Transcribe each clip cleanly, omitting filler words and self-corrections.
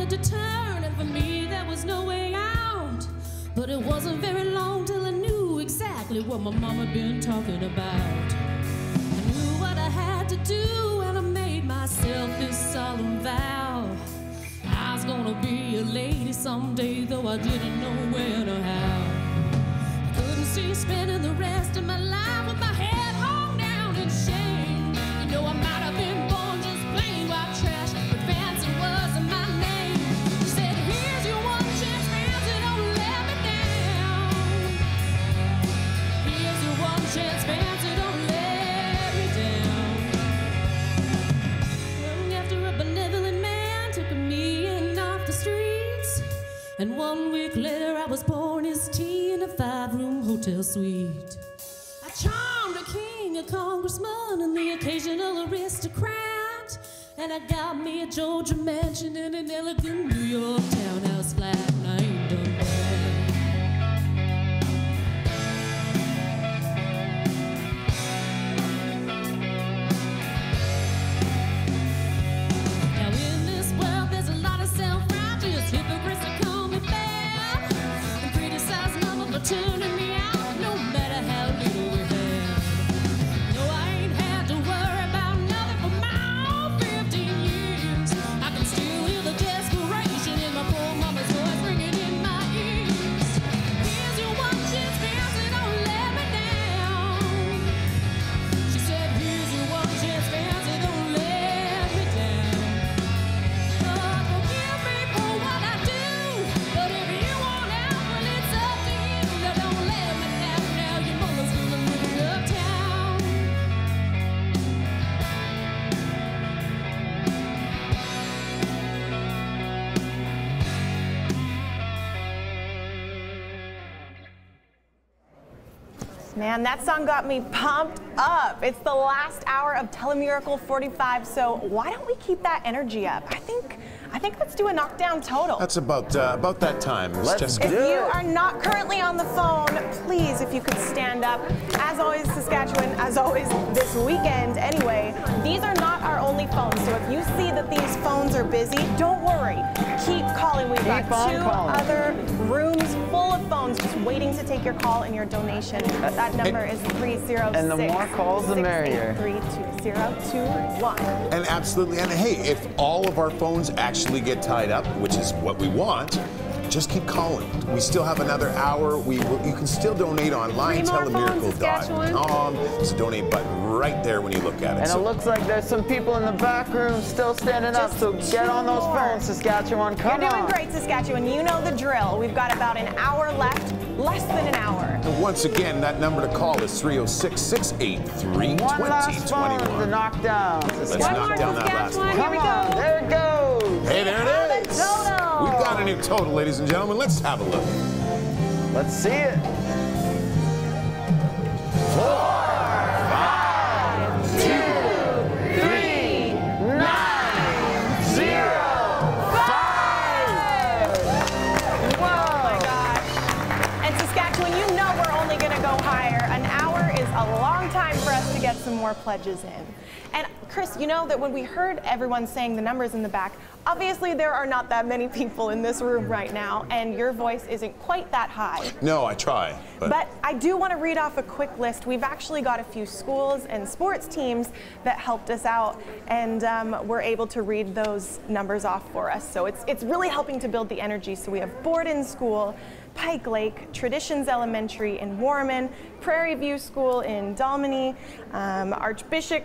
wanted to turn, and for me there was no way out. But it wasn't very long till I knew exactly what my mama been talking about. I knew what I had to do, and I made myself this solemn vow. I was gonna be a lady someday, though I didn't know when or how. I couldn't see spending the rest of my life with my head hung down in shame. You know, I might have been born just plain white trash, but fancy wasn't my name. She said, here's your one chance, fancy, don't let me down. Here's your one chance, fancy, don't let me down. Long after a benevolent man took me in off the streets, and 1 week later I was pouring his tea in a 5-room hotel suite. I charmed a king, a congressman, and the occasional aristocrat, and I got me a Georgia mansion and an elegant New York townhouse flat, and I ain't done bad. Now in this world there's a lot of self-righteous hypocrites that call me bad and criticize mama for turning me out, no matter how little we had. No, I ain't had to worry about nothing for my own 15 years. I can still hear the desperation in my poor mama's voice ringing in my ears. Here's your one chance, fancy, don't let me down. She said, here's your one chance, fancy, don't let me down. Lord, forgive me for what I do, but if you want out, well, it's up to you. Now don't let me down now, your mama's gonna move it uptown. Man, that song got me pumped up. It's the last hour of Telemiracle 45, so why don't we keep that energy up? I think let's do a knockdown total. That's about that time, Miss Let's Jessica. If you are not currently on the phone, please, if you could stand up. As always, Saskatchewan, as always, this weekend anyway, these are not our only phones. So if you see that these phones are busy, don't worry. Keep calling. We've got two other rooms full of phones just waiting to take your call and your donation. That number is 306. And the more calls, the merrier. 32021. And absolutely, and hey, if all of our phones actually get tied up, which is what we want, just keep calling. We still have another hour. You can still donate online, telemiracle.com. There's a donate button right there when you look at it. And it looks like there's some people in the back room still standing up, so get on those phones, Saskatchewan. Come on. You're doing great, Saskatchewan. You know the drill. We've got about an hour left, less than an hour. And once again, that number to call is 306-683-2021. One last phone to knock down. Let's knock down that last one. Here we go. There it goes. Hey, there it is. Total. We've got a new total, ladies and gentlemen. Let's have a look. Let's see it. 4, 5, 2, 3, 9, 0, 5. Whoa. Oh my gosh. And Saskatchewan, you know we're only going to go higher. An hour is a long time for us to get some more pledges in. And Chris, you know that when we heard everyone saying the numbers in the back, obviously there are not that many people in this room right now, and your voice isn't quite that high. No, I try. But I do want to read off a quick list. We've actually got a few schools and sports teams that helped us out, and we're able to read those numbers off for us. So it's really helping to build the energy. So we have Borden School, Pike Lake, Traditions Elementary in Warman, Prairie View School in Dalmany, Archbishop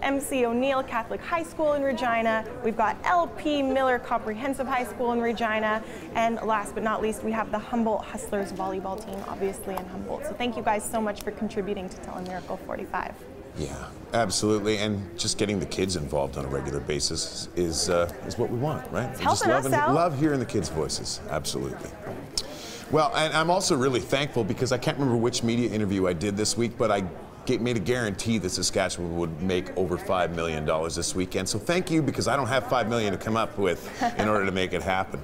MC O'Neill Catholic High School in Regina. We've got LP Miller Comprehensive High School in Regina. And last but not least, we have the Humboldt Hustlers volleyball team, obviously in Humboldt. So thank you guys so much for contributing to Telemiracle 45. Yeah, absolutely, and just getting the kids involved on a regular basis is what we want, right? It's helping us out. Love hearing the kids' voices, absolutely. Well, and I'm also really thankful because I can't remember which media interview I did this week, but I made a guarantee that Saskatchewan would make over $5 million this weekend. So thank you, because I don't have $5 million to come up with in order to make it happen.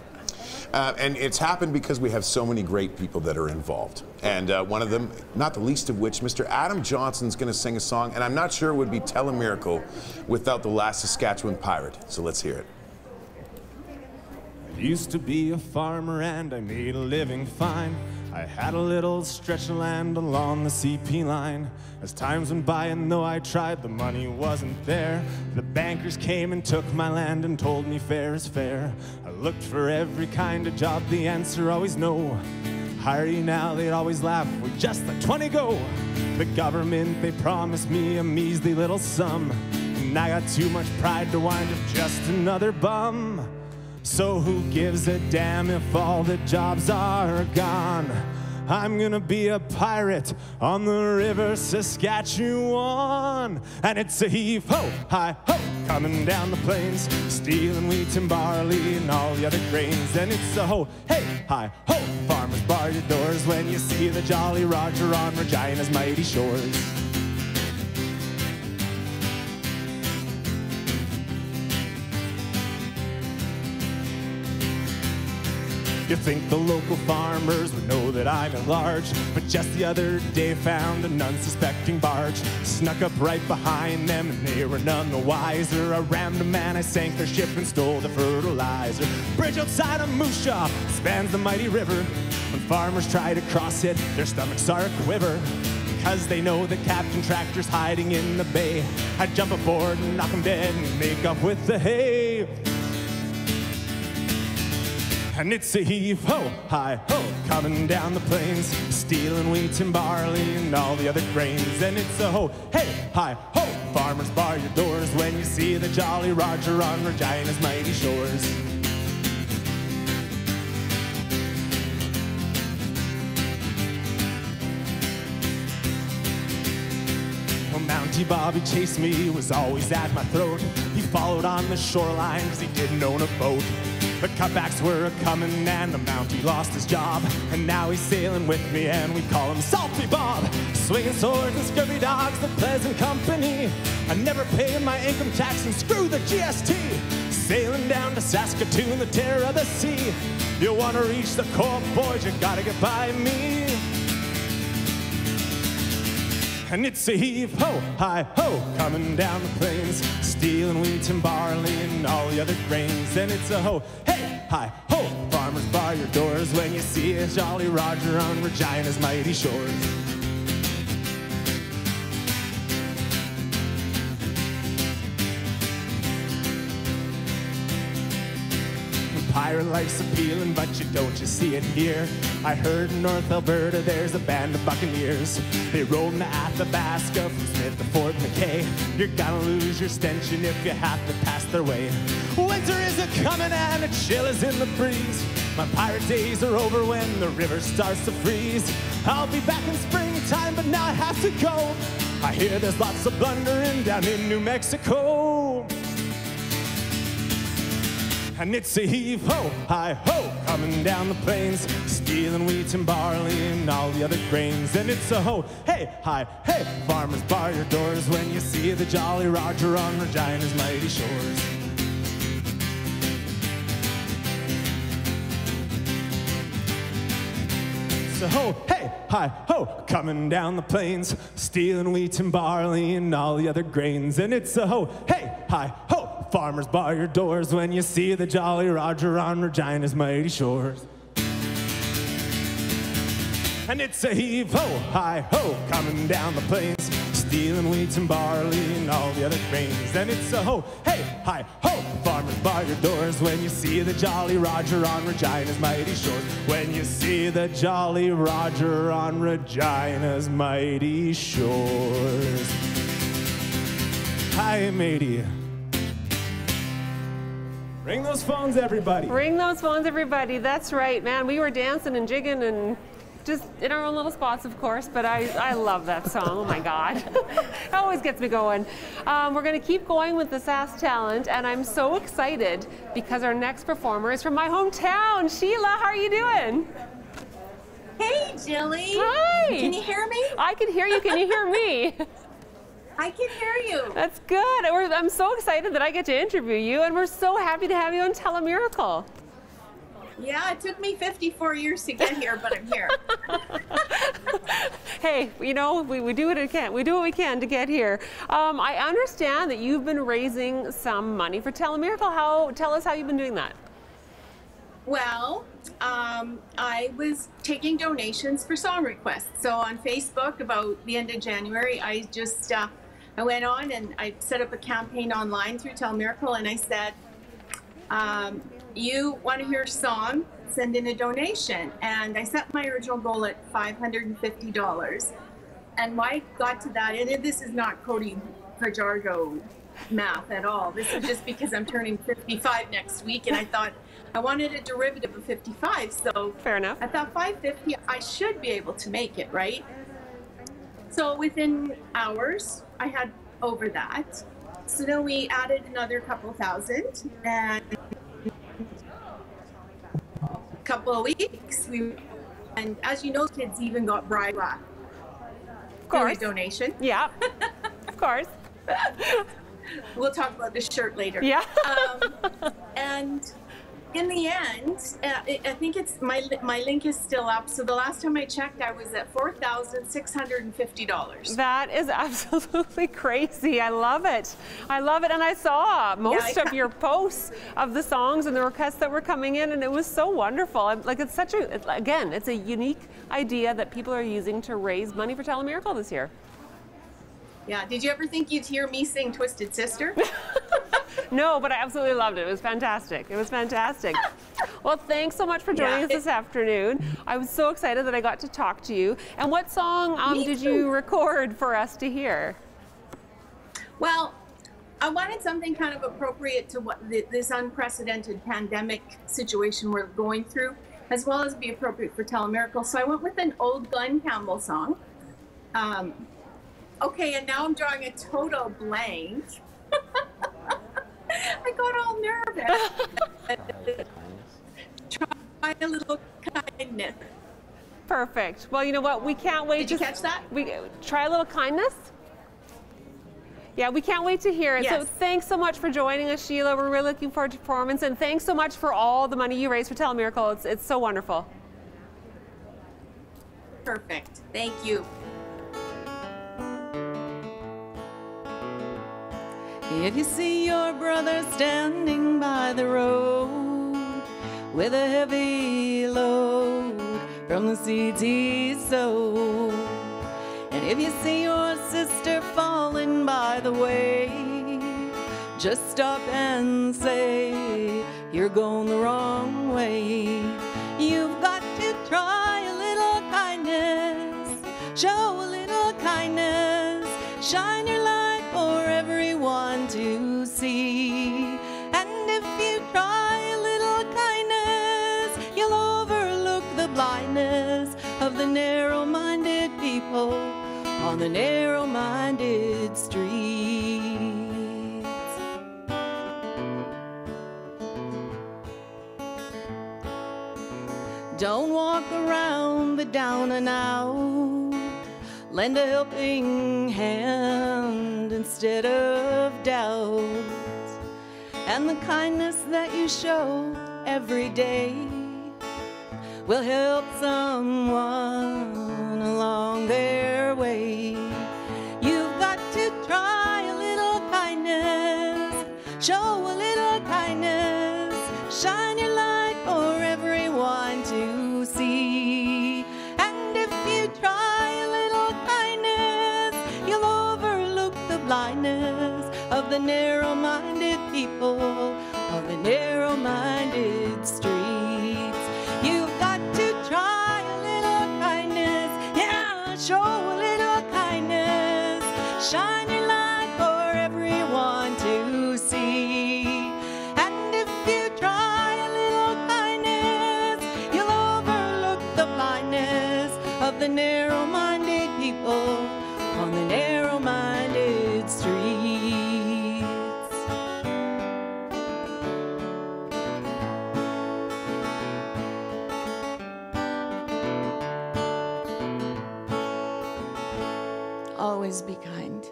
And it's happened because we have so many great people that are involved. And one of them, not the least of which, Mr. Adam Johnson's going to sing a song, and I'm not sure it would be Telemiracle without the last Saskatchewan pirate. So let's hear it. Used to be a farmer and I made a living fine. I had a little stretch of land along the CP line. As times went by and though I tried, the money wasn't there. The bankers came and took my land and told me fair is fair. I looked for every kind of job, the answer always no. Hire you now, they'd always laugh, with just the 20 go. The government, they promised me a measly little sum, and I got too much pride to wind up just another bum. So who gives a damn if all the jobs are gone? I'm gonna be a pirate on the river Saskatchewan. And it's a heave-ho, hi-ho, coming down the plains, stealing wheat and barley and all the other grains. And it's a ho, hey, hi-ho, farmers bar your doors when you see the Jolly Roger on Regina's mighty shores. You think the local farmers would know that I'm at large, but just the other day found an unsuspecting barge. Snuck up right behind them and they were none the wiser. I rammed a man, I sank their ship and stole the fertilizer. Bridge outside of Moose Jaw spans the mighty river. When farmers try to cross it, their stomachs are a-quiver, because they know the Captain Tractor's hiding in the bay. I'd jump aboard and knock him dead and make up with the hay. And it's a heave-ho, hi-ho, coming down the plains, stealing wheat and barley and all the other grains. And it's a ho, hey, hi-ho, farmers bar your doors when you see the Jolly Roger on Regina's mighty shores. Well, Mountie Bobby chased me, he was always at my throat. He followed on the shoreline because he didn't own a boat. The cutbacks were a-coming and the Mountie lost his job, and now he's sailing with me and we call him Salty Bob. Swinging swords and scurvy dogs, the pleasant company. I never pay my income tax and screw the GST. Sailing down to Saskatoon, the terror of the sea. You want to reach the Corp, boys, you gotta get by me. And it's a heave-ho, hi-ho, coming down the plains, stealing wheat and barley and all the other grains. And it's a ho, hey, hi-ho, farmers bar your doors when you see a Jolly Roger on Regina's mighty shores. Pirate life's appealing, but you don't just see it here. I heard in North Alberta there's a band of buccaneers. They roll into Athabasca from Smith to Fort McKay. You're gonna lose your stench if you have to pass their way. Winter is a-coming and a chill is in the breeze. My pirate days are over when the river starts to freeze. I'll be back in springtime, but now I have to go. I hear there's lots of blundering down in New Mexico. And it's a heave-ho, hi-ho, coming down the plains, stealing wheat and barley and all the other grains. And it's a ho, hey, hi, hey, farmers bar your doors when you see the Jolly Roger on Regina's mighty shores. So ho, hey, hi, ho, coming down the plains, stealing wheat and barley and all the other grains. And it's a ho, hey, hi, ho, farmers bar your doors when you see the Jolly Roger on Regina's mighty shores. And it's a heave-ho, hi-ho, coming down the plains, stealing wheat and barley and all the other grains. And it's a ho, hey, hi-ho, farmers bar your doors when you see the Jolly Roger on Regina's mighty shores. When you see the Jolly Roger on Regina's mighty shores. Hi, matey. Ring those phones, everybody. Ring those phones, everybody. That's right, man. We were dancing and jigging and just in our own little spots, of course, but I love that song. Oh, my God. It always gets me going. We're going to keep going with the Sask Talent, and I'm so excited because our next performer is from my hometown. Sheila, how are you doing? Hey, Jilly. Hi. Can you hear me? I can hear you. Can you hear me? I can hear you. That's good. I'm so excited that I get to interview you, and we're so happy to have you on Telemiracle. Yeah, it took me 54 years to get here, but I'm here. Hey, you know, we do what we can. We do what we can to get here. I understand that you've been raising some money for Telemiracle. Tell us how you've been doing that. Well, I was taking donations for song requests. So on Facebook, about the end of January, I just I went on and I set up a campaign online through Tell Miracle, and I said, you want to hear a song? Send in a donation. And I set my original goal at $550. And why I got to that, and this is not Cody Fajardo math at all. This is just because I'm turning 55 next week, and I thought I wanted a derivative of 55. So Fair enough. I thought 550, I should be able to make it, right? So within hours, I had over that. So then we added another couple thousand, and a couple of weeks, and as you know, kids even got bride wrap. Of course. Donation. Yeah, of course. We'll talk about the shirt later. Yeah. And in the end, I think it's my link is still up. So the last time I checked, I was at $4,650. That is absolutely crazy. I love it. I love it. And I saw most of your posts of the songs and the requests that were coming in, and it was so wonderful. Like, it's such a, again, it's a unique idea that people are using to raise money for Tell a Miracle this year. Yeah. Did you ever think you'd hear me sing Twisted Sister? No, but I absolutely loved it. It was fantastic. It was fantastic. Well, thanks so much for joining us this afternoon. I was so excited that I got to talk to you. And what song did you record for us to hear? Well, I wanted something kind of appropriate to what this unprecedented pandemic situation we're going through, as well as be appropriate for Tell a Miracle. So I went with an old Glenn Campbell song. Okay, and now I'm drawing a total blank. I got all nervous. Try a little kindness. Perfect. Well, you know what? We can't wait. Did you catch that? We try a little kindness. Yeah, we can't wait to hear it. Yes. So thanks so much for joining us, Sheila. We're really looking forward to performance, and thanks so much for all the money you raised for Tell a Miracle. It's so wonderful. Perfect. Thank you. If you see your brother standing by the road with a heavy load from the seeds he sowed, and if you see your sister falling by the way, just stop and say, you're going the wrong way. You've got to try a little kindness, show a little kindness, shine your light for everyone to see. And if you try a little kindness, you'll overlook the blindness of the narrow-minded people on the narrow-minded streets. Don't walk around the down and out. Lend a helping hand instead of doubt. And the kindness that you show every day will help someone along their way. You've got to try a little kindness, show a little kindness, shine your light for everyone to see. And if you try a little kindness, you'll overlook the blindness of the narrow-minded people of the narrow-minded streets. You've got to try a little kindness, yeah, show a little kindness, shine your light for everyone to see. And if you try a little kindness, you'll overlook the blindness of the narrow-minded people on the narrow-minded streets. Always be kind.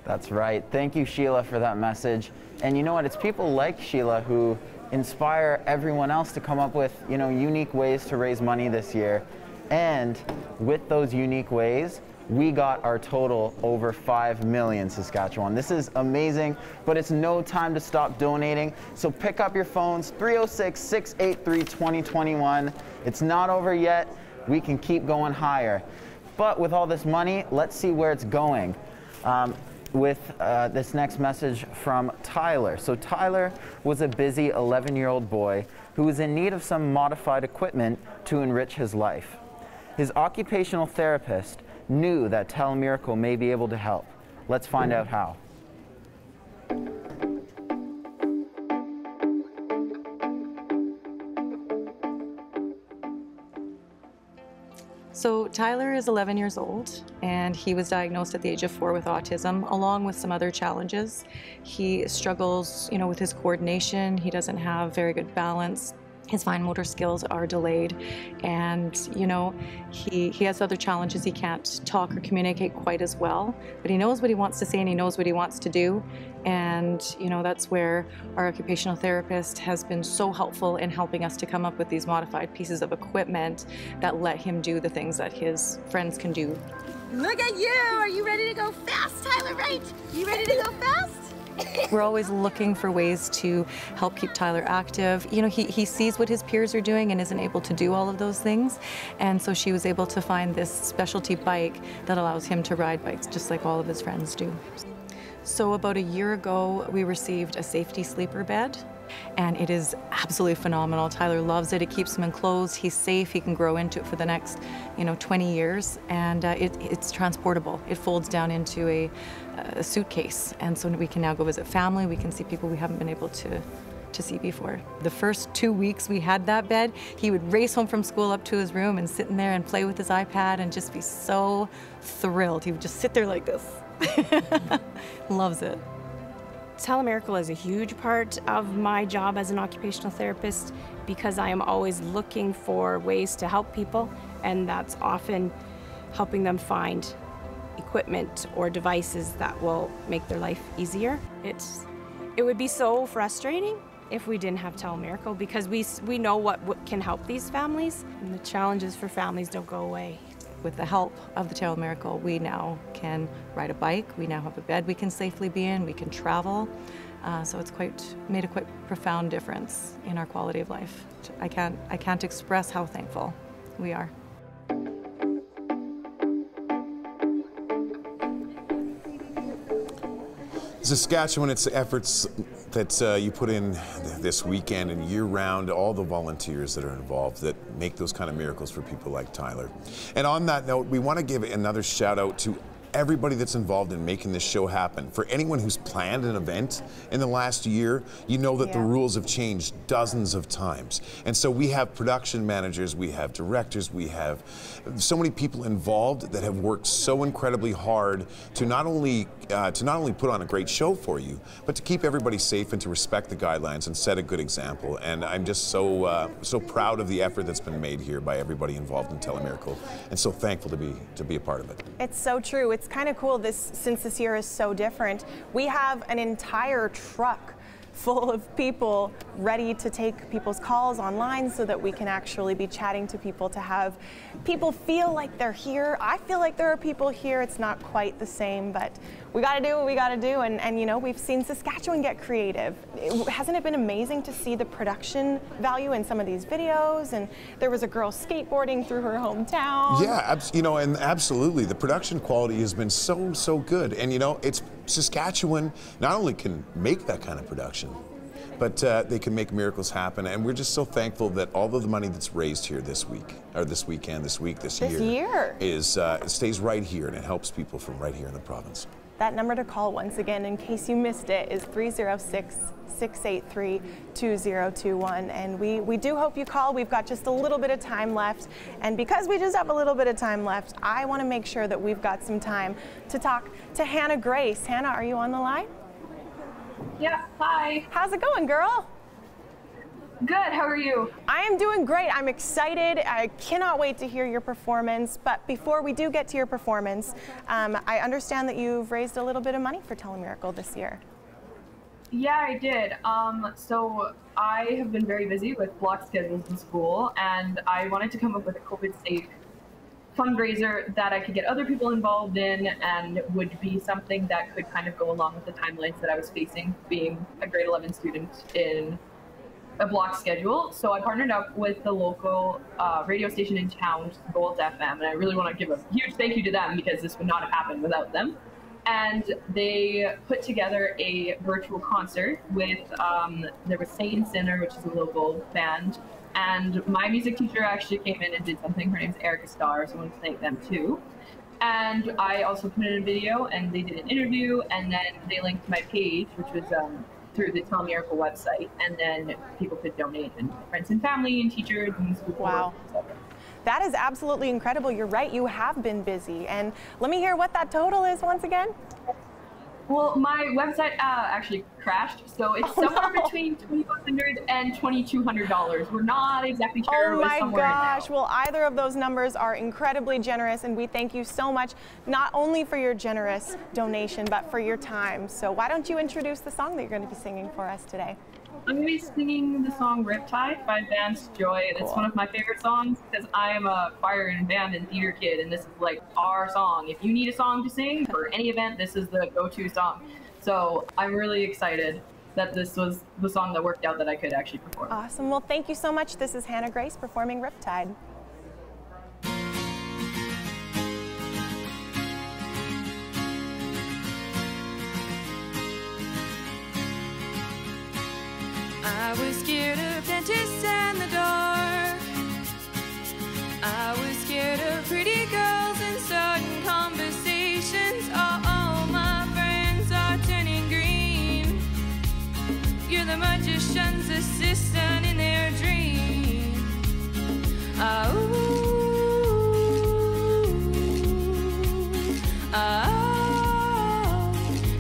That's right. Thank you, Sheila, for that message. And you know what? It's people like Sheila who inspire everyone else to come up with, unique ways to raise money this year. And with those unique ways, we got our total over 5 million, Saskatchewan. This is amazing, but it's no time to stop donating. So pick up your phones, 306-683-2021. It's not over yet. We can keep going higher. But with all this money, let's see where it's going. With this next message from Tyler. So Tyler was a busy 11-year-old boy who was in need of some modified equipment to enrich his life. His occupational therapist knew that Telemiracle may be able to help. Let's find out how. So Tyler is 11 years old, and he was diagnosed at the age of 4 with autism, along with some other challenges. He struggles, with his coordination. He doesn't have very good balance. His fine motor skills are delayed, and he has other challenges. He can't talk or communicate quite as well, but he knows what he wants to say and he knows what he wants to do. And that's where our occupational therapist has been so helpful in helping us to come up with these modified pieces of equipment that let him do the things that his friends can do. Look at you! Are you ready to go fast, Tyler, right? You ready to go fast? We're always looking for ways to help keep Tyler active. He sees what his peers are doing and isn't able to do all of those things. And so she was able to find this specialty bike that allows him to ride bikes just like all of his friends do. So about a year ago, we received a safety sleeper bed, and it is absolutely phenomenal. Tyler loves it. It keeps him enclosed. He's safe. He can grow into it for the next, 20 years, and it's transportable. It folds down into a suitcase, and so we can now go visit family. We can see people we haven't been able to see before. The first 2 weeks we had that bed, he would race home from school up to his room and sit in there and play with his iPad and just be so thrilled. He would just sit there like this. Loves it. Telemiracle is a huge part of my job as an occupational therapist because I am always looking for ways to help people, and that's often helping them find equipment or devices that will make their life easier. It would be so frustrating if we didn't have Telemiracle because we know what can help these families, and the challenges for families don't go away. With the help of the Telemiracle, we now can ride a bike, we now have a bed we can safely be in, we can travel. So it's made a quite profound difference in our quality of life. I can't express how thankful we are. Saskatchewan, it's the efforts that you put in this weekend and year-round, all the volunteers that are involved that make those kind of miracles for people like Tyler. And on that note, we want to give another shout-out to everybody that's involved in making this show happen. For anyone who's planned an event in the last year, you know that the rules have changed dozens of times. And so we have production managers, we have directors, we have so many people involved that have worked so incredibly hard to not only put on a great show for you, but to keep everybody safe and to respect the guidelines and set a good example. And I'm just so proud of the effort that's been made here by everybody involved in Telemiracle, and so thankful to be a part of it. It's so true. It's kind of cool since this year is so different. We have an entire truck full of people ready to take people's calls online so that we can actually be chatting to people, to have people feel like they're here. I feel like there are people here. It's not quite the same, but we got to do what we got to do. And we've seen Saskatchewan get creative. Hasn't it been amazing to see the production value in some of these videos? And there was a girl skateboarding through her hometown. Yeah, and absolutely. The production quality has been so good. And it's Saskatchewan not only can make that kind of production, but they can make miracles happen. And we're just so thankful that all of the money that's raised here this year stays right here, and it helps people from right here in the province. That number to call once again, in case you missed it, is 306-683-2021. And we do hope you call. We've got just a little bit of time left. And because we just have a little bit of time left, I want to make sure that we've got some time to talk to Hannah Grace. Hannah, are you on the line? Yeah, hi. How's it going, girl? Good, how are you? I am doing great. I'm excited. I cannot wait to hear your performance. But before we do get to your performance, I understand that you've raised a little bit of money for Telemiracle this year. Yeah, I did. So I have been very busy with block schedules in school, and I wanted to come up with a COVID-safe fundraiser that I could get other people involved in and would be something that could kind of go along with the timelines that I was facing being a grade 11 student in a block schedule. So I partnered up with the local radio station in town, Gold FM, and I really want to give a huge thank you to them because this would not have happened without them. And they put together a virtual concert with, there was Saint Sinner, which is a local band, and my music teacher actually came in and did something. Her name's Erica Starr, so I want to thank them too. And I also put in a video, and they did an interview, and then they linked to my page, which was through the Tell Miracle website, and then people could donate, and friends and family and teachers and school. Wow. That is absolutely incredible. You're right, you have been busy. And let me hear what that total is once again. Well, my website actually crashed, so it's somewhere between $2,100 and $2,200. We're not exactly sure. Oh my gosh, well, either of those numbers are incredibly generous, and we thank you so much, not only for your generous donation, but for your time. So why don't you introduce the song that you're going to be singing for us today? I'm going to be singing the song Riptide by Vance Joy. It's one of my favorite songs because I am a choir and band and theater kid, and this is like our song. If you need a song to sing for any event, this is the go-to song. So I'm really excited that this was the song that worked out that I could actually perform. Awesome. Well, thank you so much. This is Hannah Grace performing Riptide. I was scared of dentists and the dark. I was scared of pretty girls and sudden conversations. All my friends are turning green. You're the magician's assistant in their dream.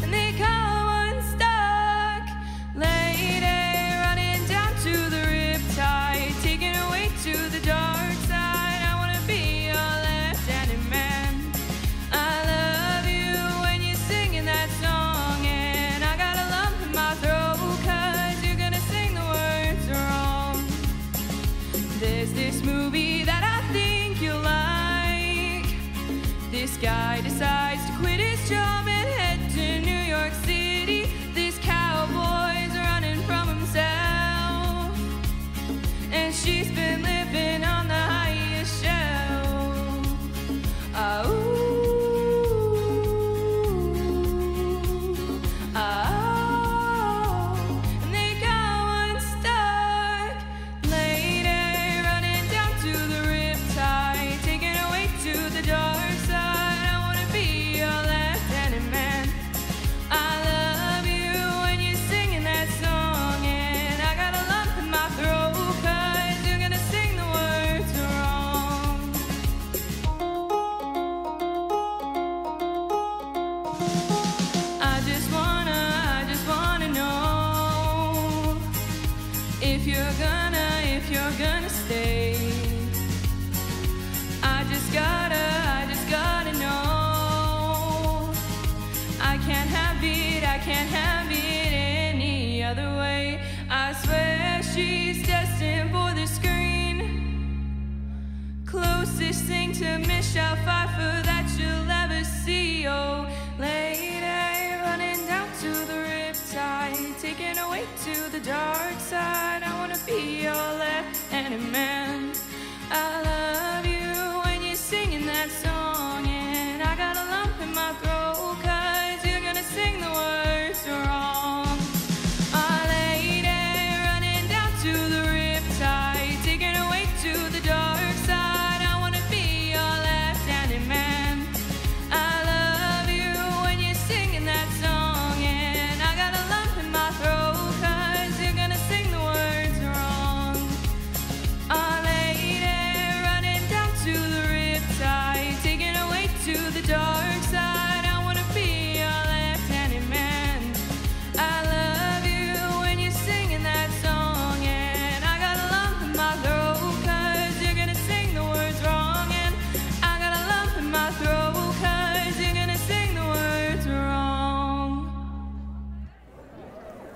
And they come unstuck. Lady running down to the riptide, taken away to the dark side. I wanna be your left-handed man. I love you when you're singing that song, and I got a lump in my throat 'cause you're gonna sing the words wrong. There's this movie that I think you'll like. This guy decides to quit his job and head to New York City. This cowboy's running from himself, and she's been living on the highest shelf. And they go unstuck. Lady running down to the riptide, taken away to the dark side. I wanna be your left-handed man. I love you when you're singing that song, and I got a lump in my throat 'cause you're gonna sing the words wrong. I just wanna know if you're gonna stay. I just gotta know. I can't have it any other way. I swear she's destined for the screen. Closest thing to Michelle Pfeiffer that you'll ever see. Oh, lady running down to the riptide, taken away to the dark side. I wanna be your left-handed man. I love you when you're singing that song, and I got a lump in my throat 'cause you're gonna sing the words wrong. Oh, lady running down to the riptide, taken away to the dark side. I wanna be your left-handed man. I love you when you're singing that song, and I got a lump in my throat 'cause you're gonna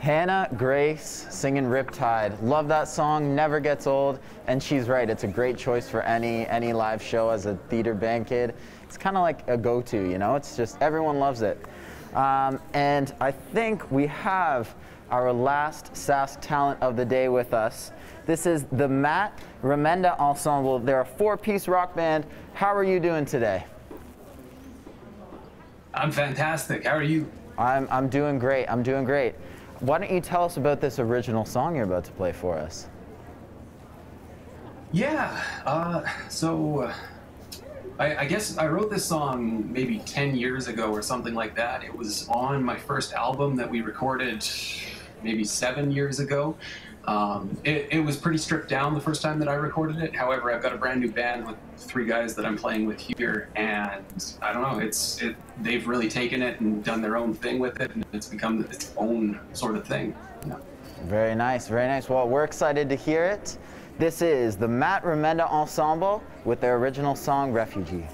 Hannah Grace singing Riptide. Love that song, never gets old. And she's right, it's a great choice for any live show as a theater band kid. It's kind of like a go-to, you know? It's just, everyone loves it. And I think we have our last Sask talent of the day with us. This is the Matt Remenda Ensemble. They're a 4-piece rock band. How are you doing today? I'm fantastic. How are you? I'm doing great. I'm doing great. Why don't you tell us about this original song you're about to play for us? Yeah, I guess I wrote this song maybe 10 years ago or something like that. It was on my first album that we recorded maybe 7 years ago. It was pretty stripped down the first time that I recorded it. However, I've got a brand new band with 3 guys that I'm playing with here, and I don't know, they've really taken it and done their own thing with it, and it's become its own sort of thing. Yeah. Very nice, very nice. Well, we're excited to hear it. This is the Matt Remenda Ensemble with their original song, Refugee.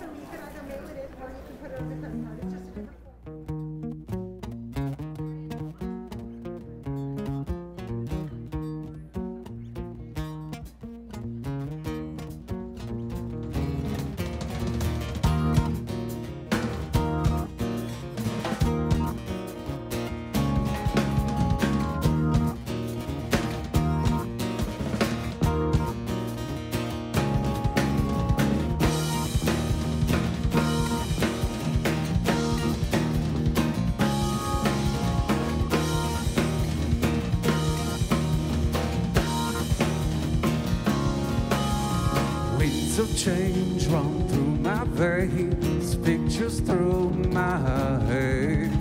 Of change run through my veins, pictures through my head.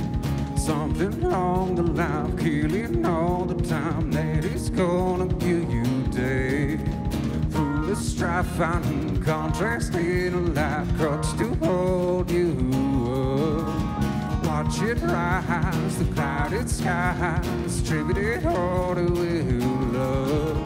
Something wrong, the life killing all the time that is gonna kill you dead. Through the strife, finding contrast in a life crutch to hold you up. Watch it rise, the clouded skies, distributed all the will love.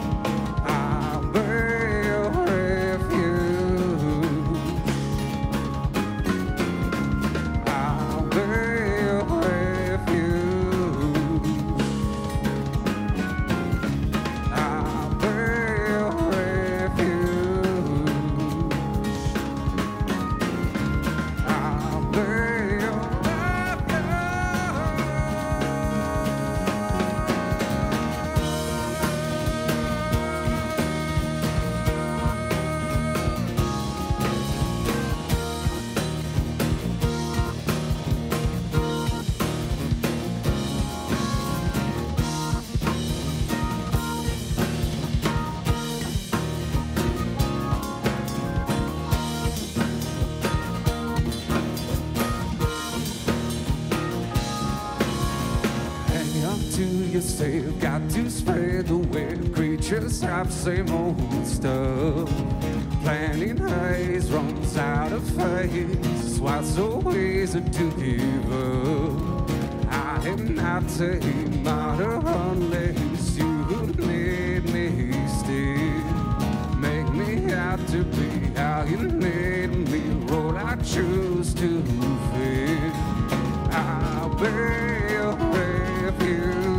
Yourself, got to spread the web. Creatures have same old stuff. Planning haze runs out of phase. What's always to give up? I am not a martyr unless you let me stay. Make me out to be how you let me roll. I choose to feel. I'll be your refuge.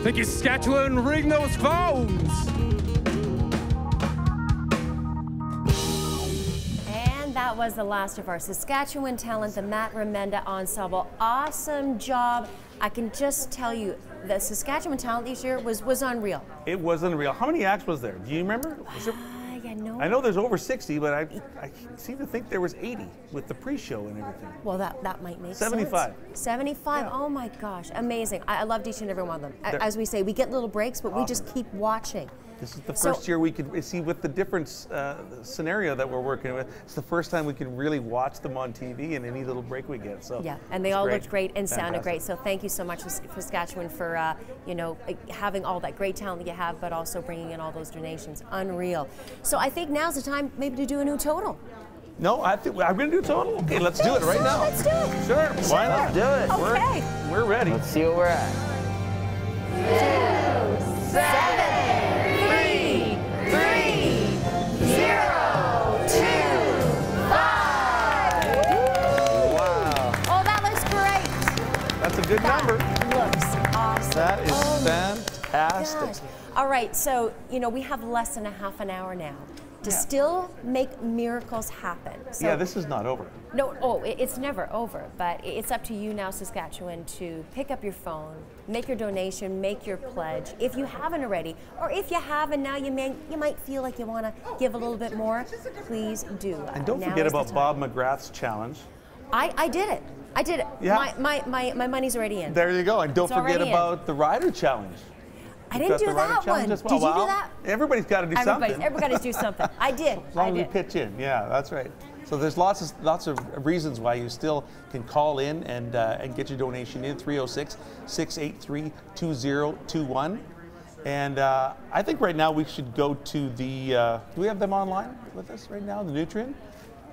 Thank you, Saskatchewan. Ring those phones. And that was the last of our Saskatchewan talent, the Matt Remenda Ensemble. Awesome job. I can just tell you, the Saskatchewan talent this year was unreal. It was unreal. How many acts was there? Do you remember? Yeah, no. I know there's over 60, but I seem to think there was 80 with the pre-show and everything. Well, that might make 75. sense. 75. Oh my gosh, amazing. I loved each and every one of them. As we say, we get little breaks, but we just keep watching. This is the first year we could see with the different scenario that we're working with. It's the first time we can really watch them on TV in any little break we get. So yeah, and they all looked great and sounded great. So thank you so much, Saskatchewan, for you know, having all that great talent that you have, but also bringing in all those donations. Unreal. So I think now's the time maybe to do a new total. No, I'm going to do a total. Okay, let's do it right now. Let's do it. Sure, why not? Do it. Okay. We're ready. Let's see what we're at. 2, 7, 3, 0, 2, 5. Wow. Oh, that looks great. That's a good number. Looks awesome. That is fantastic. Gosh. All right, so you know we have less than a half an hour now to still make miracles happen. So, yeah, this is not over. No, it's never over, but it's up to you now, Saskatchewan, to pick up your phone, make your donation, make your pledge. If you haven't already, or if you have and now you might feel like you want to give a little bit more, please do. And don't forget about Bob McGrath's challenge. I did it. I did it. Yeah. My money's already in. There you go. And don't It's forget already about the Rider Challenge. I didn't do that one. Did you do that? Everybody's got to do something. Everybody's do something. I did. As long as we pitch in. Yeah, that's right. So there's lots of reasons why you still can call in and get your donation in, 306-683-2021. And I think right now we should go to the, do we have them online with us right now, the Nutrien?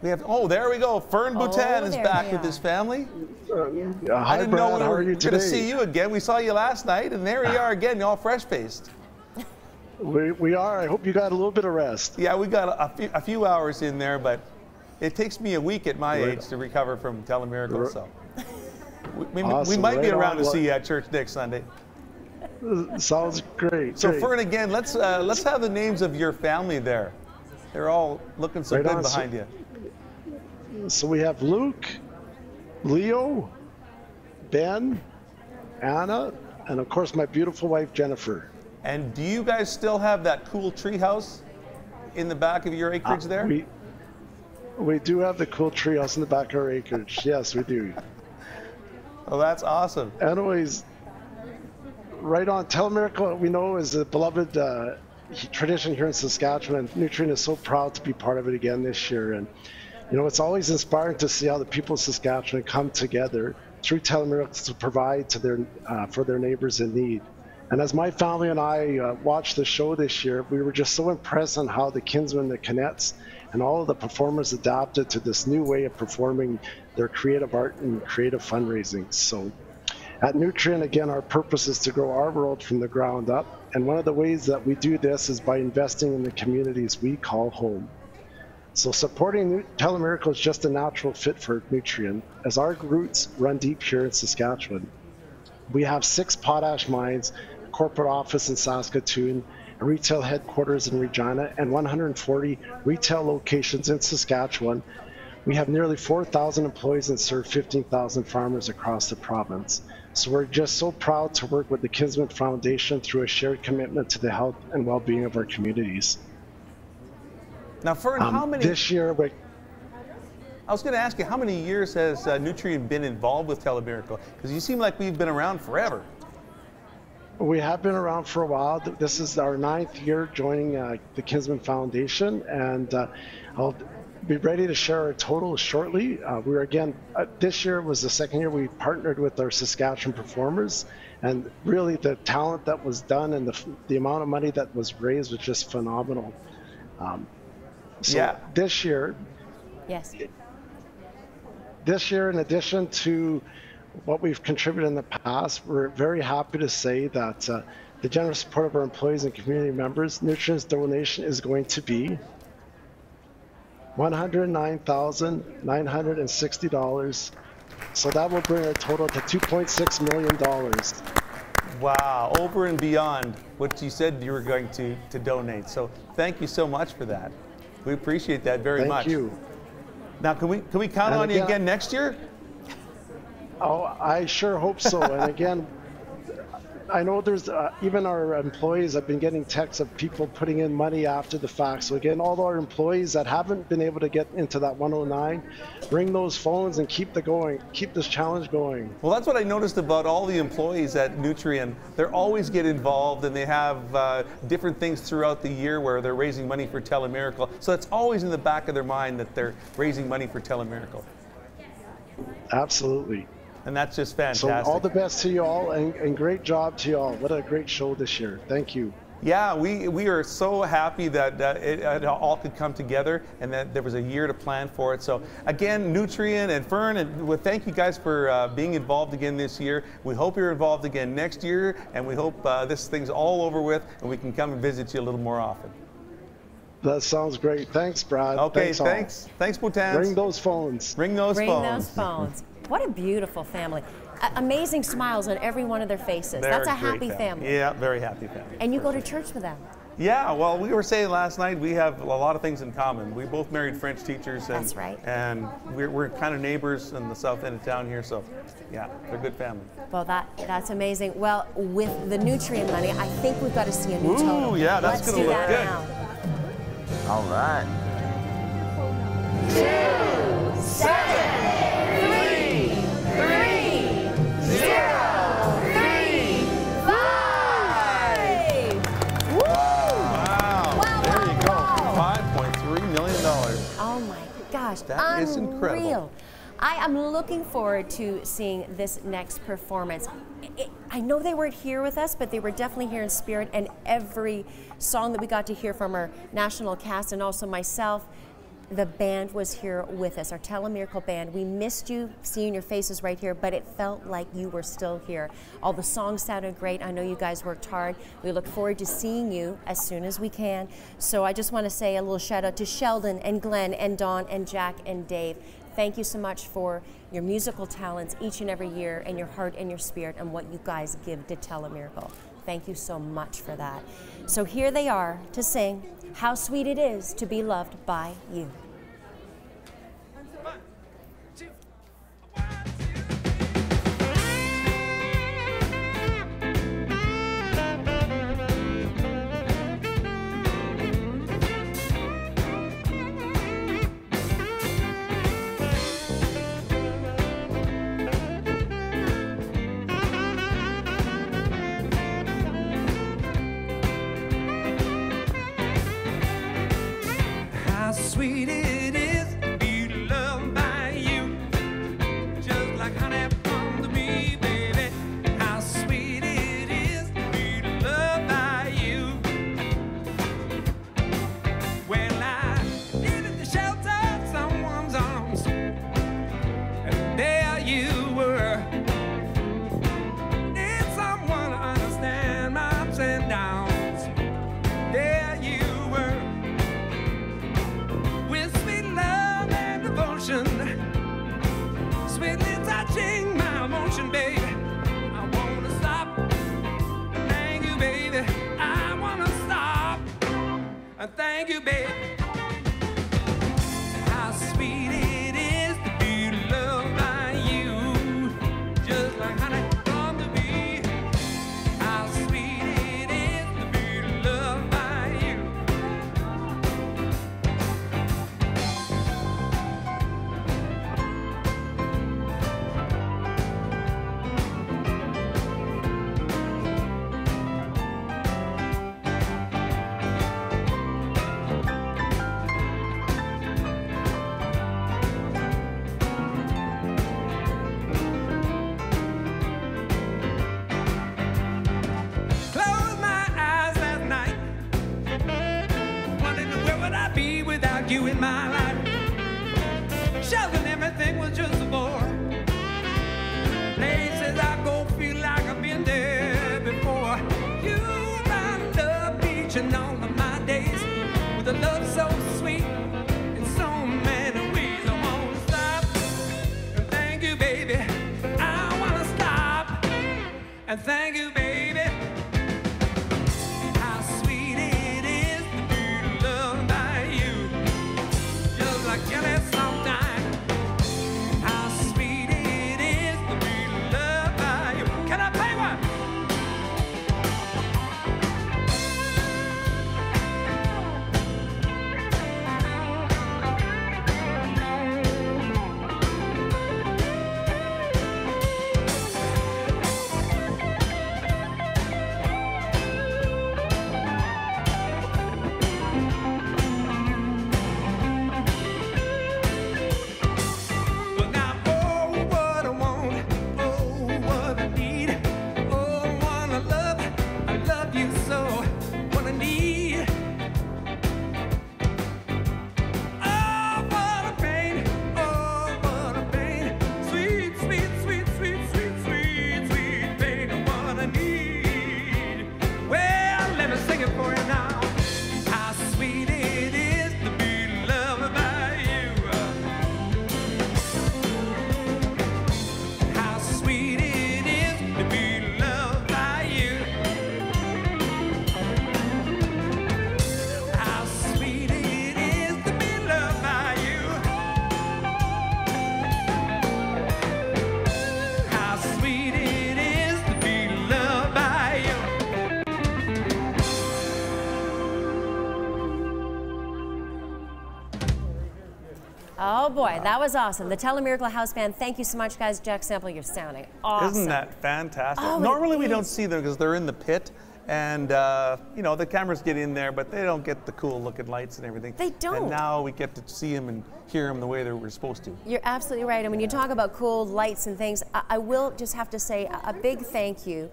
We have, there we go. Fern Boutin is back with his family. Hi, I didn't know we were going to see you again. We saw you last night, and there you are again, all fresh-faced. We are. I hope you got a little bit of rest. Yeah, we got a few hours in there, but it takes me a week at my age to recover from Telemiracle. So we might be around to see you at church next Sunday. Sounds great. So Fern, again, let's have the names of your family there. They're all looking so good behind you. So we have Luke, Leo, Ben, Anna, and of course my beautiful wife Jennifer. And do you guys still have that cool tree house in the back of your acreage there? We do have the cool tree house in the back of our acreage. Yes, we do. Oh, that's awesome. Anyways, right on. Telemiracle, we know, is a beloved tradition here in Saskatchewan. Nutrien is so proud to be part of it again this year. And you know, it's always inspiring to see how the people of Saskatchewan come together through Telemiracle to provide to for their neighbors in need. And as my family and I watched the show this year, we were just so impressed on how the Kinsmen, the Canettes, and all of the performers adapted to this new way of performing their creative art and creative fundraising. So at Nutrien, again, our purpose is to grow our world from the ground up. And one of the ways that we do this is by investing in the communities we call home. So supporting Telemiracle is just a natural fit for Nutrien, as our roots run deep here in Saskatchewan. We have 6 potash mines, a corporate office in Saskatoon, a retail headquarters in Regina, and 140 retail locations in Saskatchewan. We have nearly 4,000 employees and serve 15,000 farmers across the province. So we're just so proud to work with the Kinsmen Foundation through a shared commitment to the health and well-being of our communities. Now, Fern, how many? This year, I was going to ask you, how many years has Nutrien been involved with Telemiracle? Because you seem like we've been around forever. We have been around for a while. This is our 9th year joining the Kinsmen Foundation, and I'll be ready to share our total shortly. We're again, this year was the 2nd year we partnered with our Saskatchewan performers, and really the talent that was done and the amount of money that was raised was just phenomenal. This year, in addition to what we've contributed in the past, we're very happy to say that the generous support of our employees and community members, Nutrien's donation is going to be $109,960. So that will bring our total to $2.6 million. Wow, over and beyond what you said you were going to donate. So thank you so much for that. We appreciate that very much. Thank you. Now, can we count on you again next year? Oh, I sure hope so. And again, I know there's even our employees have been getting texts of people putting in money after the fact. So again, all our employees that haven't been able to get into that 109, bring those phones and keep this challenge going. Well, that's what I noticed about all the employees at Nutrien. They always get involved, and they have different things throughout the year where they're raising money for Telemiracle. So it's always in the back of their mind that they're raising money for Telemiracle. Absolutely. And that's just fantastic. So all the best to you all, and great job to you all. What a great show this year. Thank you. Yeah, we are so happy that it all could come together and that there was a year to plan for it. So again, Nutrien and Fern, and thank you guys for being involved again this year. We hope you're involved again next year, and we hope this thing's all over with and we can come and visit you a little more often. That sounds great. Thanks, Brad. Okay, thanks. Thanks, Bhutan. Bring those phones. Bring those Bring phones. those phones. What a beautiful family. Amazing smiles on every one of their faces. They're That's a great happy family. Yeah, very happy family. And you go to church with them. Yeah, well, we were saying last night we have a lot of things in common. We both married French teachers. And, that's right. And we're kind of neighbors in the south end of town here, so yeah, they're a good family. Well, that's amazing. Well, with the Nutrien money, I think we've got to see a new total. Ooh, yeah, that's going to look good. All right. 2, 7, 3, 0, 3, 5. Woo! Wow. There you go. $5.3 million. Oh my gosh. That is incredible. Unreal. I am looking forward to seeing this next performance. I know they weren't here with us, but they were definitely here in spirit, and every song that we got to hear from our national cast and also myself, the band was here with us, our Telemiracle band. We missed you, seeing your faces right here, but it felt like you were still here. All the songs sounded great. I know you guys worked hard. We look forward to seeing you as soon as we can. So I just want to say a little shout out to Sheldon and Glenn and Dawn and Jack and Dave. Thank you so much for your musical talents each and every year, and your heart and your spirit, and what you guys give to Telemiracle. Thank you so much for that. So here they are to sing How Sweet It Is to Be Loved by You. How sweet it is to be loved by you, just like honey from the bee, baby. How sweet it is to be loved by you. Well, I needed the shelter of someone's arms, and there you were. Need someone to understand my ups and downs. There you were. With sweet love and devotion, sweetly touching my emotion, baby. I wanna stop. Thank you, baby. I wanna stop. Thank you, baby. How sweet it is to be loved by you, just like honey from the bee. How sweet it is to be loved by you. Closed my eyes last night, wondering where would I be without you in my life. Shelving everything was just a bore. Places I go feel like I've been there before. You round the beach and all of my days with a love so sweet in so many ways. I wanna stop and thank you, baby. I wanna stop and thank you, baby. Oh boy, that was awesome. The Telemiracle House Band, thank you so much, guys. Jack Sample, you're sounding awesome. Isn't that fantastic? Oh, Normally we don't see them because they're in the pit. And, you know, the cameras get in there, but they don't get the cool looking lights and everything. They don't. And now we get to see them and hear them the way they were supposed to. You're absolutely right. And when you talk about cool lights and things, I will just have to say a big thank you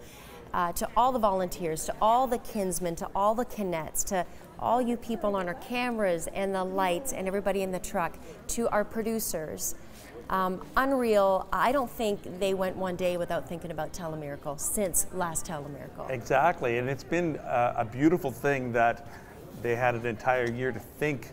to all the volunteers, to all the kinsmen, to all the Kinets, to all you people on our cameras and the lights and everybody in the truck, to our producers. Unreal. I don't think they went one day without thinking about Telemiracle since last Telemiracle. Exactly, and it's been a beautiful thing that they had an entire year to think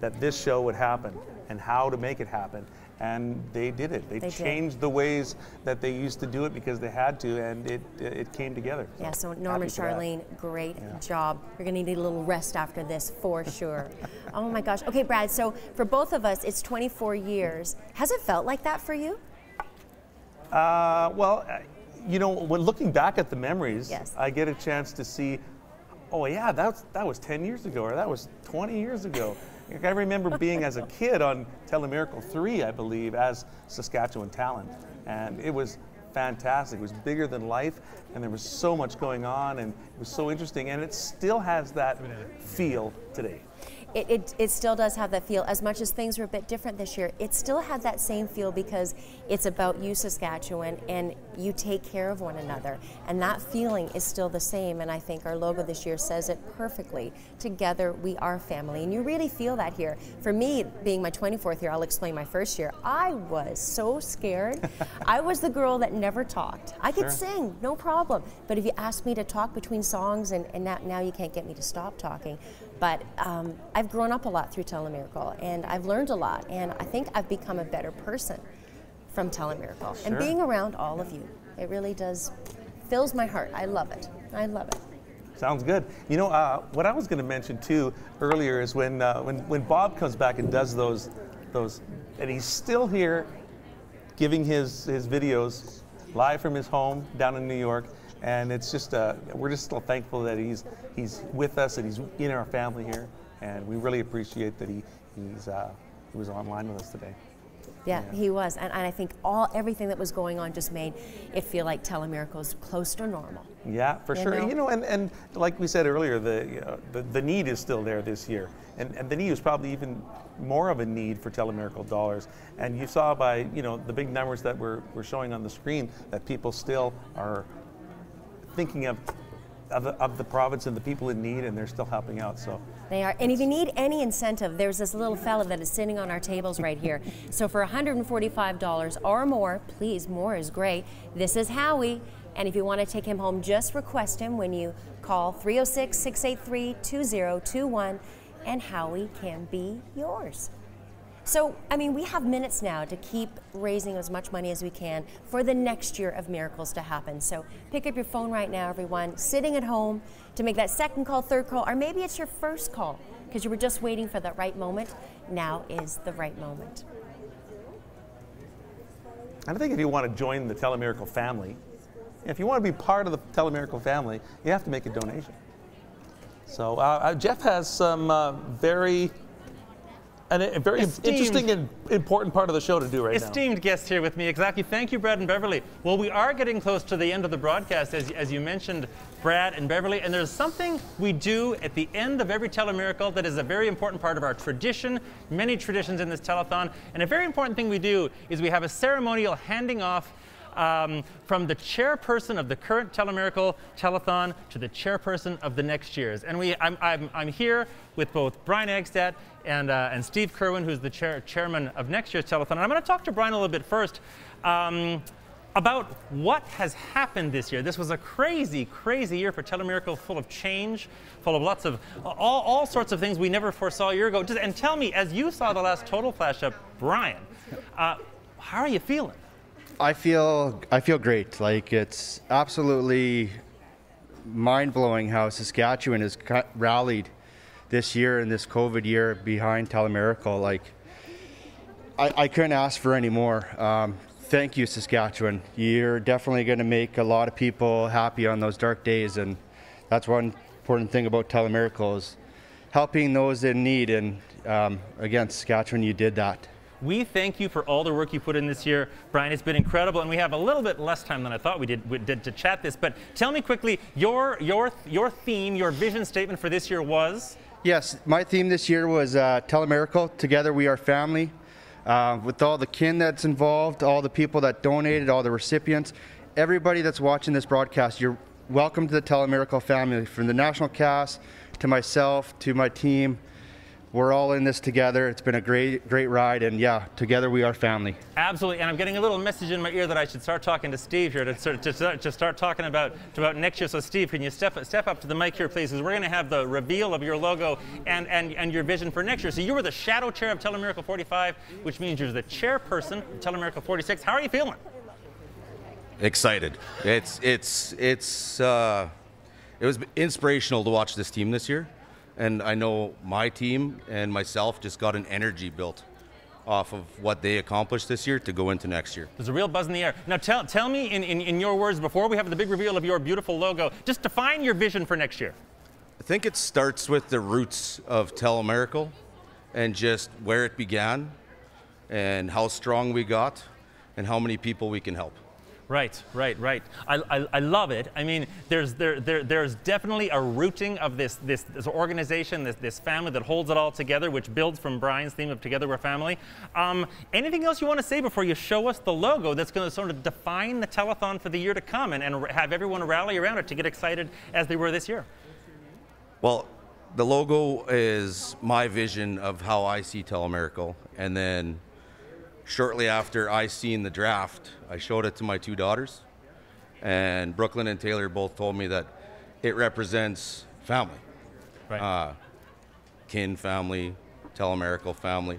that this show would happen and how to make it happen. And they did it. They changed the ways that they used to do it because they had to, and it came together. Yeah, so Norman, Charlene, great job. You're going to need a little rest after this for sure. Oh my gosh. Okay, Brad, so for both of us, it's 24 years. Has it felt like that for you? Well, you know, when looking back at the memories, I get a chance to see, oh yeah, that was 10 years ago, or that was 20 years ago. I remember being as a kid on Telemiracle 3, I believe, as Saskatchewan Talent, and it was fantastic. It was bigger than life, and there was so much going on, and it was so interesting, and it still has that feel today. It still does have that feel. As much as things were a bit different this year, it still had that same feel because it's about you, Saskatchewan, and you take care of one another. And that feeling is still the same, and I think our logo this year says it perfectly. Together, we are family, and you really feel that here. For me, being my 24th year, I'll explain my first year, I was so scared. I was the girl that never talked. I could sing, no problem. But if you asked me to talk between songs, and now you can't get me to stop talking. But I've grown up a lot through Telemiracle, and I've learned a lot, and I think I've become a better person from Telemiracle. And being around all of you, it really does, fills my heart. I love it. I love it. Sounds good. You know, what I was going to mention too earlier is when Bob comes back and does those, and he's still here giving his videos live from his home down in New York. And it's just, we're just still thankful that he's with us and he's in our family here. And we really appreciate that he was online with us today. Yeah, he was. And I think everything that was going on just made it feel like Telemiracle's close to normal. Yeah, for sure. You know, and like we said earlier, the need is still there this year. And the need is probably even more of a need for Telemiracle dollars. And you saw by, you know, the big numbers that we're showing on the screen that people still are thinking of the province and the people in need, and they're still helping out. So they are. And if you need any incentive, there's this little fella that is sitting on our tables right here. So for $145 or more, please, more is great. This is Howie. And if you want to take him home, just request him when you call 306-683-2021, and Howie can be yours. So, I mean, we have minutes now to keep raising as much money as we can for the next year of miracles to happen. So pick up your phone right now, everyone, sitting at home to make that second call, third call, or maybe it's your first call because you were just waiting for that right moment. Now is the right moment. I think if you want to join the Telemiracle family, if you want to be part of the Telemiracle family, you have to make a donation. So Jeff has some very interesting and important part of the show to do right now. Esteemed guest here with me, exactly. Thank you, Brad and Beverly. Well, we are getting close to the end of the broadcast, as you mentioned, Brad and Beverly, and there's something we do at the end of every Telemiracle that is a very important part of our tradition, many traditions in this telethon, and a very important thing we do is we have a ceremonial handing off from the chairperson of the current Telemiracle telethon to the chairperson of the next year's. And I'm here with both Brian Eggstadt and Steve Kerwin, who's the chairman of next year's telethon. And I'm going to talk to Brian a little bit first about what has happened this year. This was a crazy, crazy year for Telemiracle, full of change, full of lots of all sorts of things we never foresaw a year ago. And tell me, as you saw the last total flash up, Brian, how are you feeling? I feel great. Like, it's absolutely mind-blowing how Saskatchewan has rallied this year and this COVID year behind Telemiracle. Like, I couldn't ask for any more. Thank you, Saskatchewan. You're definitely going to make a lot of people happy on those dark days, and that's one important thing about Telemiracle is helping those in need. And again, Saskatchewan, you did that. we thank you for all the work you put in this year. Brian, it's been incredible, and we have a little bit less time than I thought we did to chat this, but tell me quickly, your theme, your vision statement for this year was? Yes, my theme this year was Telemiracle, Together We Are Family. With all the kin that's involved, all the people that donated, all the recipients, everybody that's watching this broadcast, you're welcome to the Telemiracle family. From the national cast to myself to my team, we're all in this together. It's been a great ride, and yeah, together we are family. Absolutely, and I'm getting a little message in my ear that I should start talking to Steve here to start talking about next year. So Steve, can you step up to the mic here, please? Because we're going to have the reveal of your logo and your vision for next year. So you were the shadow chair of Telemiracle 45, which means you're the chairperson of Telemiracle 46. How are you feeling? Excited. It was inspirational to watch this team this year. And I know my team and myself just got an energy built off of what they accomplished this year to go into next year. There's a real buzz in the air. Now tell me in your words, before we have the big reveal of your beautiful logo, just define your vision for next year. I think it starts with the roots of Telemiracle and just where it began and how strong we got and how many people we can help. Right. I love it. I mean, there's definitely a rooting of this organization, this family that holds it all together, which builds from Brian's theme of Together We're Family. Anything else you want to say before you show us the logo that's going to sort of define the telethon for the year to come and have everyone rally around it to get excited as they were this year? Well, the logo is my vision of how I see Telemiracle, and then shortly after I seen the draft, I showed it to my two daughters, and Brooklyn and Taylor both told me that it represents family. Right. Kin family, Telemiracle family.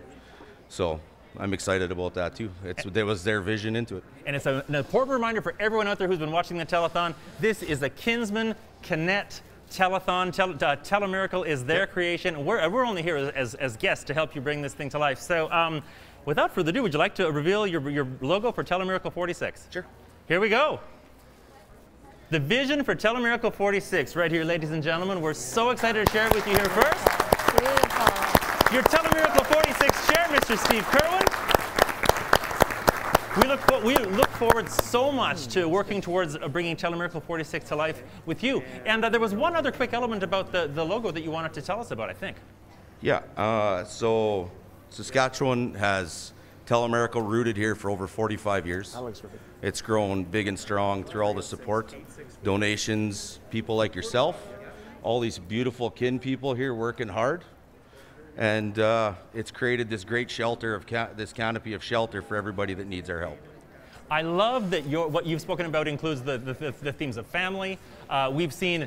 So I'm excited about that too. There was their vision into it. And it's an important reminder for everyone out there who's been watching the telethon. This is a Kinsman Connect telethon. Telemiracle is their creation. We're only here as guests to help you bring this thing to life. So without further ado, would you like to reveal your logo for Telemiracle 46? Sure. Here we go. The vision for Telemiracle 46 right here, ladies and gentlemen. We're so excited to share it with you here first. Beautiful. Your Telemiracle 46 chair, Mr. Steve Kerwin. We look forward so much to working towards bringing Telemiracle 46 to life with you. And there was one other quick element about the logo that you wanted to tell us about, I think. Yeah, so Saskatchewan has Telemiracle rooted here for over 45 years. It's grown big and strong through all the support, donations, people like yourself, all these beautiful kin people here working hard. And it's created this great shelter, this canopy of shelter for everybody that needs our help. I love that what you've spoken about includes the themes of family. We've seen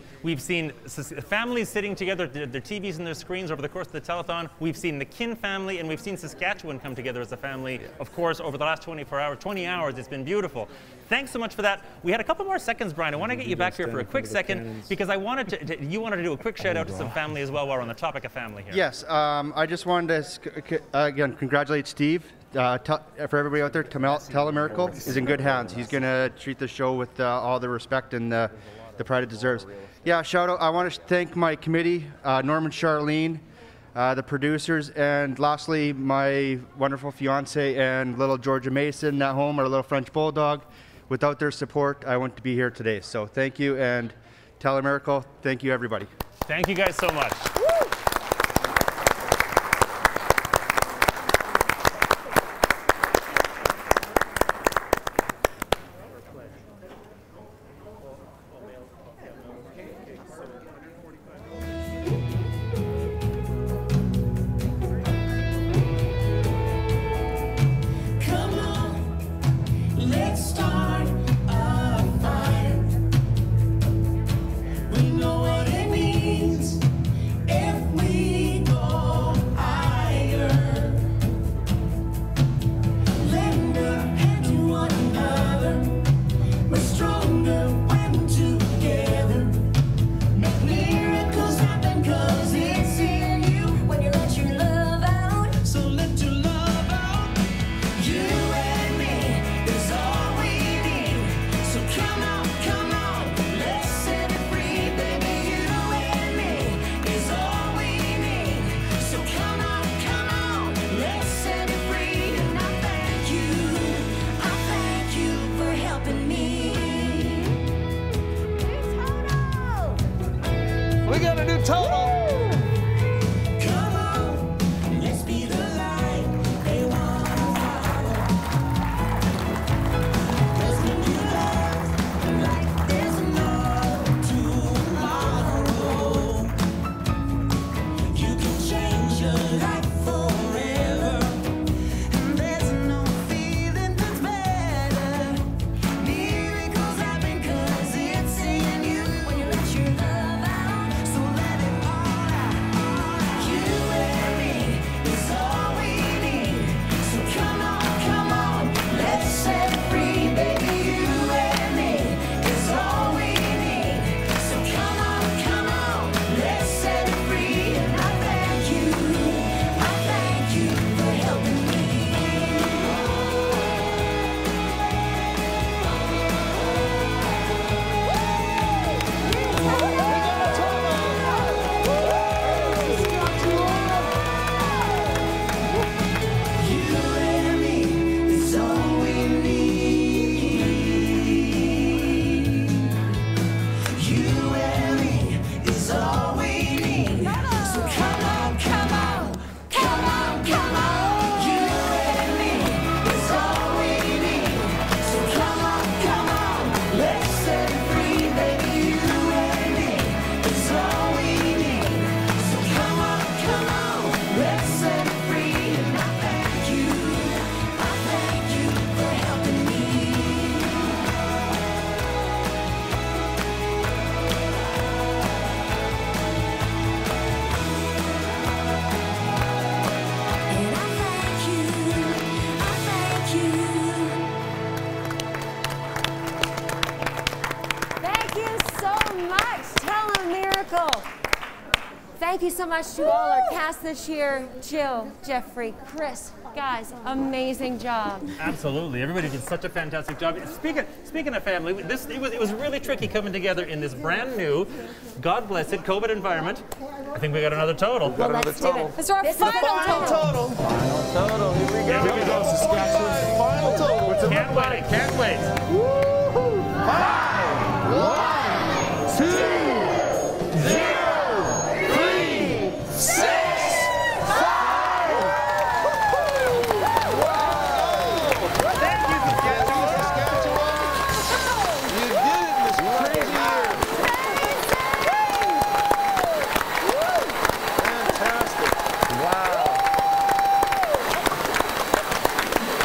families sitting together, their TVs and their screens over the course of the telethon. We've seen the kin family, and we've seen Saskatchewan come together as a family, of course, over the last 20 hours. It's been beautiful. Thanks so much for that. We had a couple more seconds, Brian. I want to get you back here for a quick second because I wanted you wanted to do a quick shout out to some family as well while we're on the topic of family here. Yes, I just wanted to again congratulate Steve. For everybody out there, Telemiracle is in good hands. He's going to treat the show with all the respect and the pride it deserves. Yeah, shout out. I want to thank my committee, Norman, Charlene, the producers, and lastly, my wonderful fiance and little Georgia Mason at home, our little French bulldog. Without their support, I wouldn't be here today. So thank you, and Telemiracle, thank you, everybody. Thank you guys so much. total. Come on, let's be the light they wanna follow. 'Cause when you love like there's no tomorrow, you can change your life forever. And there's no feeling that's better. Miracles happen 'cause it's in you when you let your love out. So let it all out. You and me is all we need. So come on, let's set free, baby. You and me is all we need. So come on, let's set free. And I thank you for helping me. You and me is all we need. You and me is all we need. So come on. You and me is all we need. So come on, let's set free, baby. You and me is all we need. So come on, let's set free. And I thank you for helping me. And I thank you. Thank you so much, Telemiracle. Thank you so much to all our cast this year. Jill, Jeffrey, Chris, guys, amazing job. Absolutely, everybody did such a fantastic job. Speaking of family, it was really tricky coming together in this brand new, God bless it, COVID environment. I think we got another total. Well, let's do it. This is our final total. Final total. Here we go. Here we go, Saskatchewan's final total. Can't wait. 5, 1, 2, 0, 3, 6, 5. Thank you, Saskatchewan. You did it this crazy year. Fantastic. Wow.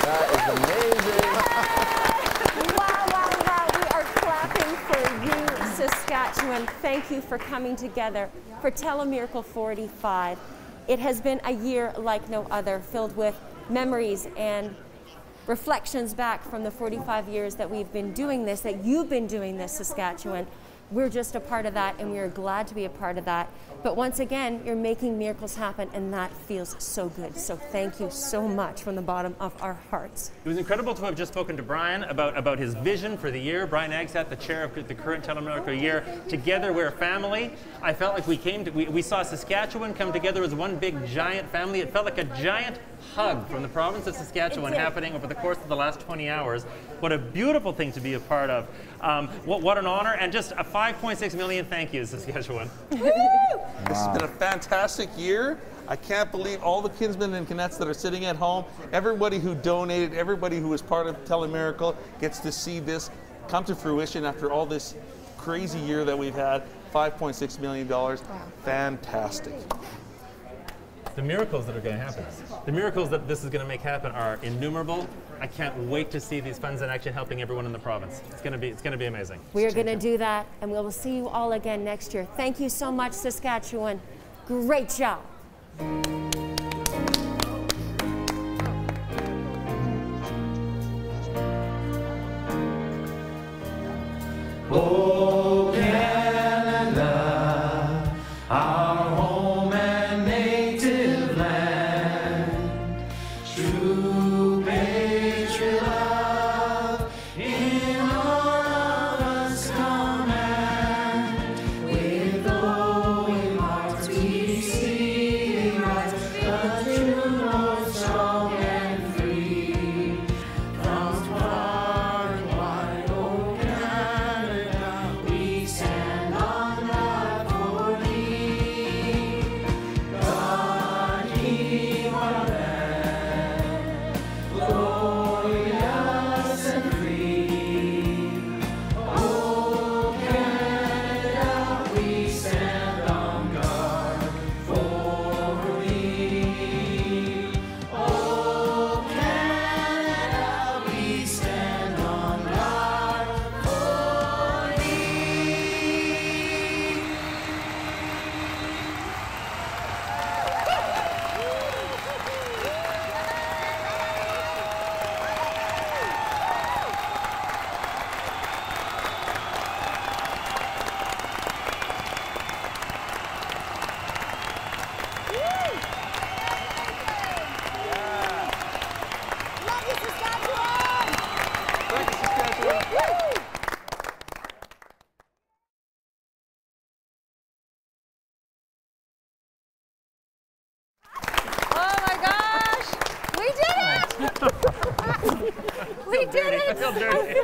That is amazing. Wow. We are clapping for you, Saskatchewan. Thank you for coming together for Telemiracle 45. It has been a year like no other, filled with memories and reflections back from the 45 years that we've been doing this, that you've been doing this, Saskatchewan. We're just a part of that, and we are glad to be a part of that. But once again, you're making miracles happen, and that feels so good. So thank you so much from the bottom of our hearts. It was incredible to have just spoken to Brian about his vision for the year. Brian Agsat, the chair of the current Telemiracle year. Together we're a family. I felt like we saw Saskatchewan come together as one big giant family. It felt like a giant hug from the province of Saskatchewan happening over the course of the last 20 hours. What a beautiful thing to be a part of. What an honor, and just a 5.6 million thank yous, Saskatchewan. This has been a fantastic year. I can't believe all the kinsmen and kinettes that are sitting at home, everybody who donated, everybody who was part of Telemiracle gets to see this come to fruition after all this crazy year that we've had. $5.6 million. Fantastic. The miracles that are going to happen, the miracles that this is going to make happen are innumerable. I can't wait to see these funds in action helping everyone in the province. It's going to be amazing. We are going to do that, and we will see you all again next year. Thank you so much, Saskatchewan. Great job. Oh, Canada, our home and native land, true patriot love in all of us command. With glowing hearts we see rise, the true north, strong and free. From far and wide, oh Canada, we I feel dirty.